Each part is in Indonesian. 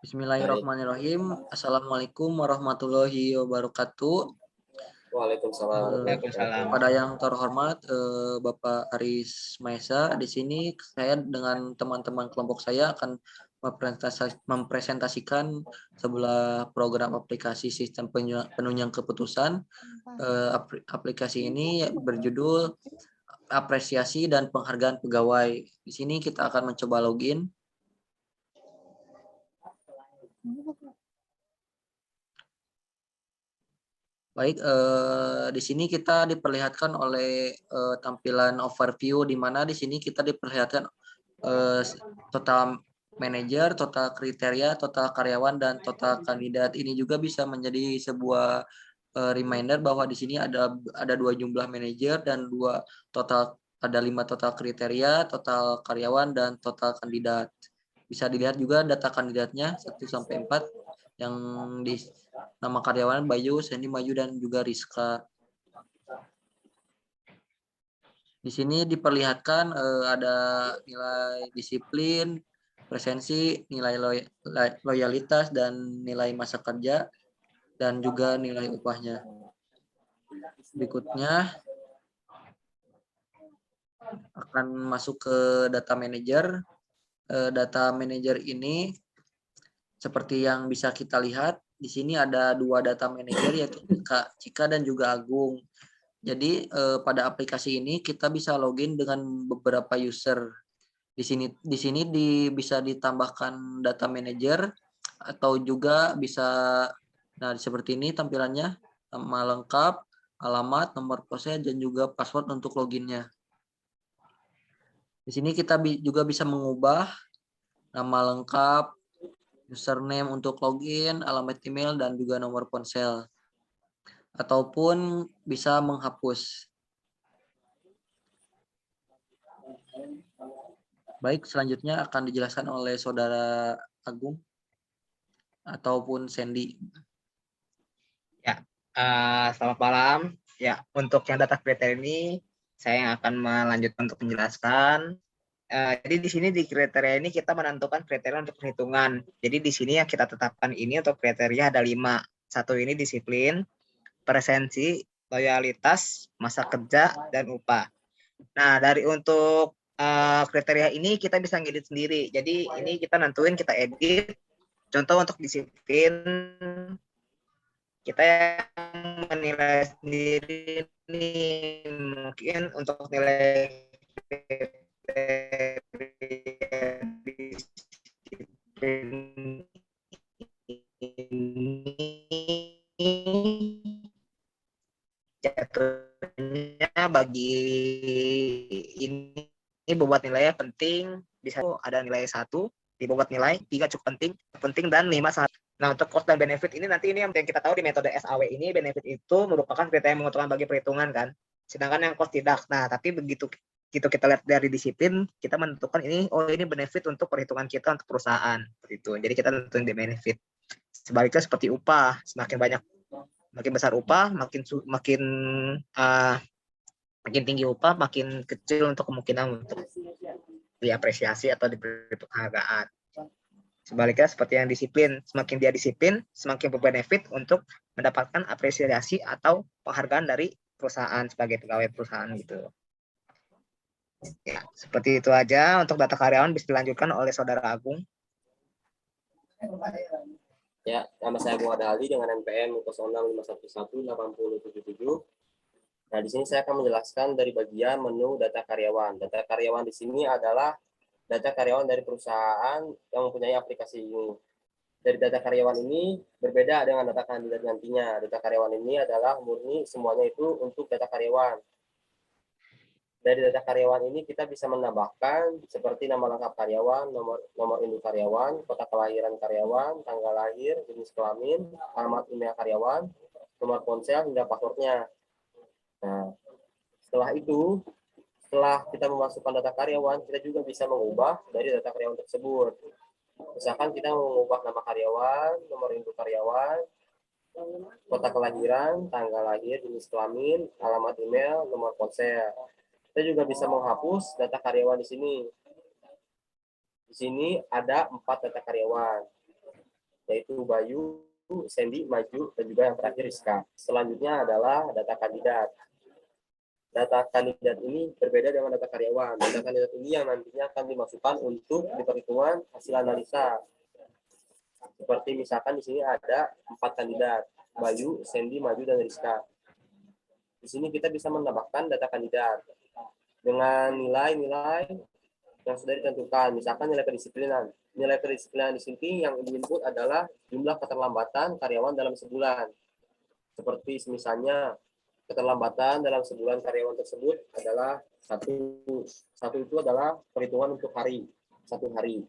Bismillahirrahmanirrahim. Assalamualaikum warahmatullahi wabarakatuh. Waalaikumsalam. Pada yang terhormat Bapak Aris Maesa, di sini saya dengan teman-teman kelompok saya akan mempresentasikan sebuah program aplikasi sistem penunjang keputusan. Aplikasi ini berjudul Apresiasi dan Penghargaan Pegawai. Di sini kita akan mencoba login. Baik, di sini kita diperlihatkan oleh tampilan overview, di mana di sini kita diperlihatkan total manajer, total kriteria, total karyawan, dan total kandidat. Ini juga bisa menjadi sebuah reminder bahwa di sini ada 2 jumlah manajer dan 5 total kriteria, total karyawan, dan total kandidat. Bisa dilihat juga data kandidatnya 1 sampai 4 yang di nama karyawan Bayu, Sandy, Maju, dan juga Rizka. Di sini diperlihatkan ada nilai disiplin, presensi, nilai loyalitas, dan nilai masa kerja, dan juga nilai upahnya. Berikutnya akan masuk ke data manager. Data manager ini seperti yang bisa kita lihat, di sini ada 2 data manager, yaitu Cika dan juga Agung. Jadi pada aplikasi ini kita bisa login dengan beberapa user. Di sini bisa ditambahkan data manager atau juga bisa, nah seperti ini tampilannya, nama lengkap, alamat, nomor ponsel, dan juga password untuk loginnya. Di sini kita juga bisa mengubah nama lengkap, username untuk login, alamat email, dan juga nomor ponsel. Ataupun bisa menghapus. Baik, selanjutnya akan dijelaskan oleh Saudara Agung ataupun Sandy. Ya, selamat malam. Ya, untuk yang data kriteria ini saya yang akan melanjutkan untuk menjelaskan. Jadi di sini di kriteria ini kita menentukan kriteria untuk perhitungan. Jadi di sini yang kita tetapkan ini untuk kriteria ada 5. Satu ini disiplin, presensi, loyalitas, masa kerja, dan upah. Nah, dari untuk kriteria ini kita bisa ngedit sendiri. Jadi ini kita nentuin, kita edit. Contoh untuk disiplin, kita yang menilai sendiri nih, mungkin untuk nilai jatuhnya bagi ini bobot nilainya penting, bisa ada nilai 1 di bobot nilai, 3 cukup penting, dan 5 sangat. Nah, untuk cost dan benefit ini nanti ini yang kita tahu di metode SAW ini, benefit itu merupakan kriteria yang menguntungkan bagi perhitungan kan, sedangkan yang cost tidak. Nah, tapi begitu kita lihat dari disiplin, kita menentukan ini, oh ini benefit untuk perhitungan kita untuk perusahaan, itu. Jadi kita tentuin di benefit. Sebaliknya seperti upah, makin besar upah, makin tinggi upah, makin kecil untuk kemungkinan untuk diapresiasi atau diberi penghargaan. Sebaliknya seperti yang disiplin, semakin dia disiplin, semakin berbenefit untuk mendapatkan apresiasi atau penghargaan dari perusahaan sebagai pegawai perusahaan gitu. Ya, seperti itu aja untuk data karyawan, bisa dilanjutkan oleh Saudara Agung. Ya, nama saya Agung Adali dengan NPM 065118077. Nah, di sini saya akan menjelaskan dari bagian menu data karyawan. Data karyawan di sini adalah data karyawan dari perusahaan yang mempunyai aplikasi ini. Dari data karyawan ini berbeda dengan data kandidat nantinya. Data karyawan ini adalah murni semuanya itu untuk data karyawan. Dari data karyawan ini kita bisa menambahkan seperti nama lengkap karyawan, nomor induk karyawan, kota kelahiran karyawan, tanggal lahir, jenis kelamin, alamat email karyawan, nomor ponsel, hingga passwordnya. Nah, setelah kita memasukkan data karyawan, kita juga bisa mengubah dari data karyawan tersebut. Misalkan kita mengubah nama karyawan, nomor induk karyawan, kota kelahiran, tanggal lahir, jenis kelamin, alamat email, nomor ponsel. Kita juga bisa menghapus data karyawan di sini. Di sini ada 4 data karyawan, yaitu Bayu, Sandy, Maju, dan juga yang terakhir Rizka. Selanjutnya adalah data kandidat. Data kandidat ini berbeda dengan data karyawan. Data kandidat ini yang nantinya akan dimasukkan untuk perhitungan hasil analisa. Seperti misalkan di sini ada 4 kandidat, Bayu, Sandy, Maju, dan Rizka. Di sini kita bisa menambahkan data kandidat dengan nilai-nilai yang sudah ditentukan. Misalkan nilai kedisiplinan. Nilai kedisiplinan di sini yang diinput adalah jumlah keterlambatan karyawan dalam sebulan. Seperti misalnya keterlambatan dalam sebulan karyawan tersebut adalah satu itu adalah perhitungan untuk satu hari.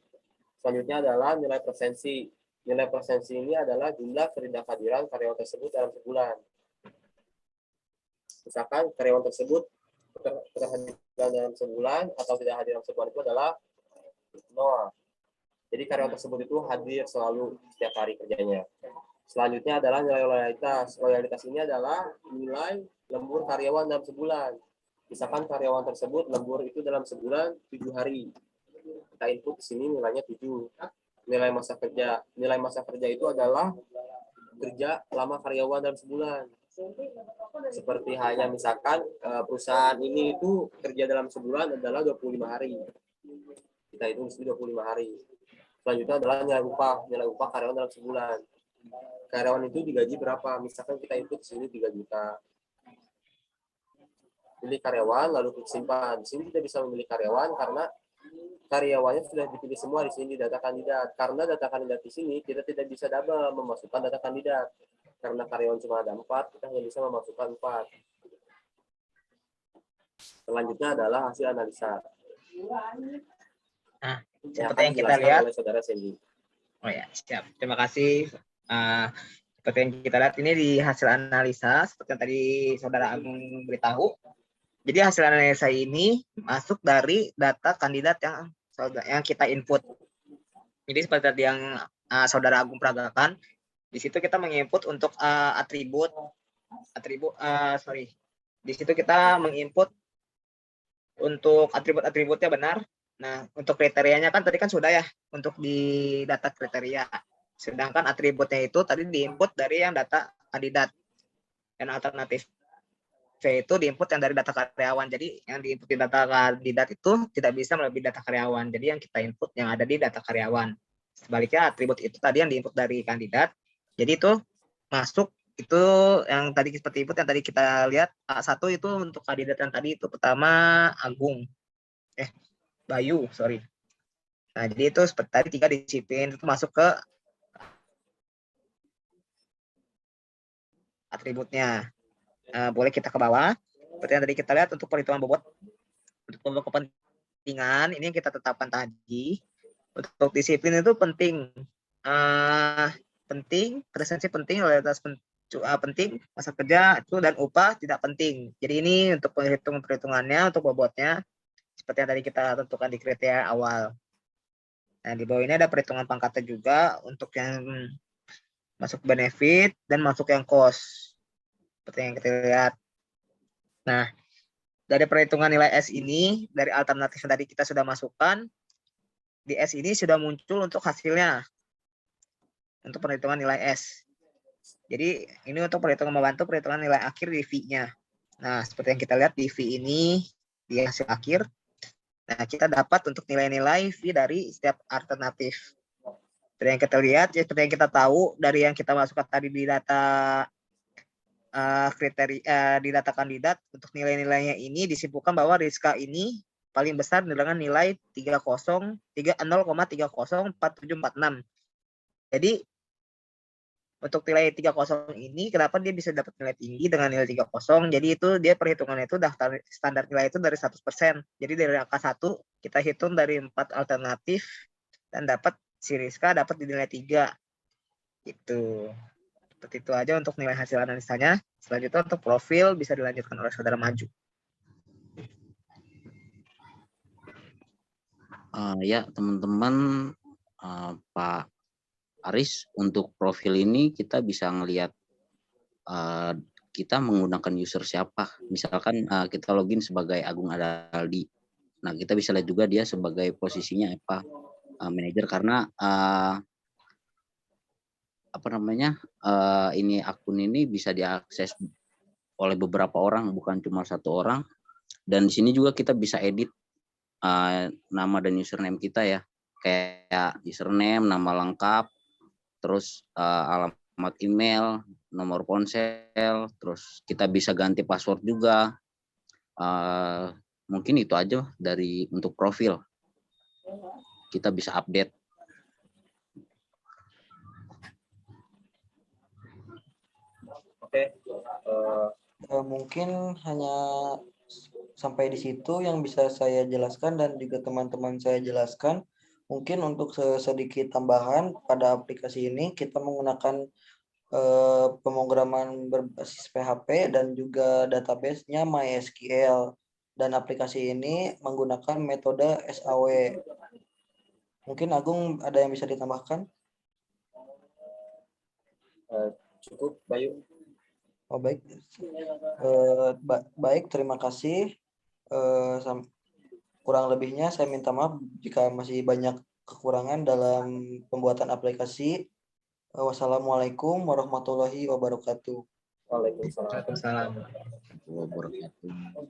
Selanjutnya adalah nilai presensi. Nilai presensi ini adalah jumlah ketidakhadiran karyawan tersebut dalam sebulan. Misalkan karyawan tersebut terhadir dalam sebulan atau tidak hadir dalam sebulan itu adalah 0. Jadi karyawan tersebut itu hadir selalu setiap hari kerjanya. Selanjutnya adalah nilai loyalitas. Loyalitas ini adalah nilai lembur karyawan dalam sebulan. Misalkan karyawan tersebut lembur itu dalam sebulan 7 hari. Kita input di sini nilainya 7. Nilai masa kerja itu adalah kerja lama karyawan dalam sebulan. Seperti hanya misalkan perusahaan ini itu kerja dalam sebulan adalah 25 hari. Kita hitung di sini 25 hari. Selanjutnya adalah nilai upah karyawan dalam sebulan. Karyawan itu digaji berapa? Misalkan kita input di sini 3 juta. Pilih karyawan lalu klik simpan. Di sini kita bisa memilih karyawan karena karyawannya sudah dipilih semua di sini data kandidat. Karena data kandidat di sini kita tidak bisa double memasukkan data kandidat. Karena karyawan cuma ada 4, kita hanya bisa memasukkan 4. Selanjutnya adalah hasil analisa. Nah, seperti yang kita lihat oleh saudara Sandy. Oh ya, siap. Terima kasih. Seperti yang kita lihat ini di hasil analisa, seperti yang tadi saudara Agung beritahu. Jadi hasil analisa ini masuk dari data kandidat yang kita input. Jadi seperti tadi yang saudara Agung peragakan, di situ kita menginput untuk Di situ kita menginput untuk atribut-atributnya benar. Nah, untuk kriterianya kan tadi kan sudah ya untuk di data kriteria. Sedangkan atributnya itu tadi diinput dari yang data kandidat. Dan alternatif itu diinput yang dari data karyawan. Jadi yang diinput di data kandidat itu tidak bisa melebihi data karyawan. Jadi yang kita input yang ada di data karyawan. Sebaliknya atribut itu tadi yang diinput dari kandidat. Jadi itu masuk itu yang tadi seperti input yang tadi kita lihat A1 itu untuk kandidat yang tadi itu pertama Bayu, sorry. Nah, jadi itu seperti tadi 3 disiplin itu masuk ke atributnya. Boleh kita ke bawah. Seperti yang tadi kita lihat untuk perhitungan bobot. Untuk bobot kepentingan, ini yang kita tetapkan tadi. Untuk disiplin itu penting. Presensi penting, loyalitas penting, masa kerja itu dan upah tidak penting. Jadi ini untuk perhitungannya, untuk bobotnya. Seperti yang tadi kita tentukan di kriteria awal. Nah, di bawah ini ada perhitungan pangkatnya juga untuk yang masuk benefit dan masuk yang cost. Seperti yang kita lihat. Nah, dari perhitungan nilai S ini, dari alternatif yang tadi kita sudah masukkan, di S ini sudah muncul untuk hasilnya. Untuk perhitungan nilai S. Jadi, ini untuk perhitungan membantu perhitungan nilai akhir di V-nya. Nah, seperti yang kita lihat di V ini, di hasil akhir, nah, kita dapat untuk nilai-nilai V dari setiap alternatif. Seperti yang kita lihat, seperti yang kita tahu dari yang kita masukkan tadi di data kriteria di data kandidat, untuk nilai-nilainya ini disimpulkan bahwa Rizka ini paling besar dengan nilai 0,304746. Jadi untuk nilai 30 ini kenapa dia bisa dapat nilai tinggi dengan nilai 30? Jadi itu dia perhitungannya itu daftar standar nilai itu dari 100%. Jadi dari angka 1 kita hitung dari 4 alternatif dan dapat si Rizka dapat di nilai 3. Gitu. Seperti itu aja untuk nilai hasil analisanya. Selanjutnya untuk profil bisa dilanjutkan oleh saudara Maju. Ya teman-teman, Pak Aris, untuk profil ini kita bisa ngelihat kita menggunakan user siapa. Misalkan kita login sebagai Agung Adaldi. Nah, kita bisa lihat juga dia sebagai posisinya apa. manajer karena ini akun ini bisa diakses oleh beberapa orang, bukan cuma satu orang. Dan di sini juga kita bisa edit nama dan username kita ya, kayak username, nama lengkap, terus alamat email, nomor ponsel, terus kita bisa ganti password juga. Mungkin itu aja dari untuk profil. Kita bisa update. Oke. Mungkin hanya sampai di situ yang bisa saya jelaskan dan juga teman-teman saya jelaskan. Mungkin untuk sedikit tambahan pada aplikasi ini kita menggunakan pemrograman berbasis PHP dan juga database-nya MySQL, dan aplikasi ini menggunakan metode SAW. Mungkin Agung ada yang bisa ditambahkan? Cukup, Bayu. Oh, baik. Baik, terima kasih. Kurang lebihnya saya minta maaf jika masih banyak kekurangan dalam pembuatan aplikasi. Wassalamualaikum warahmatullahi wabarakatuh. Waalaikumsalam. Waalaikumsalam. Wabarakatuh.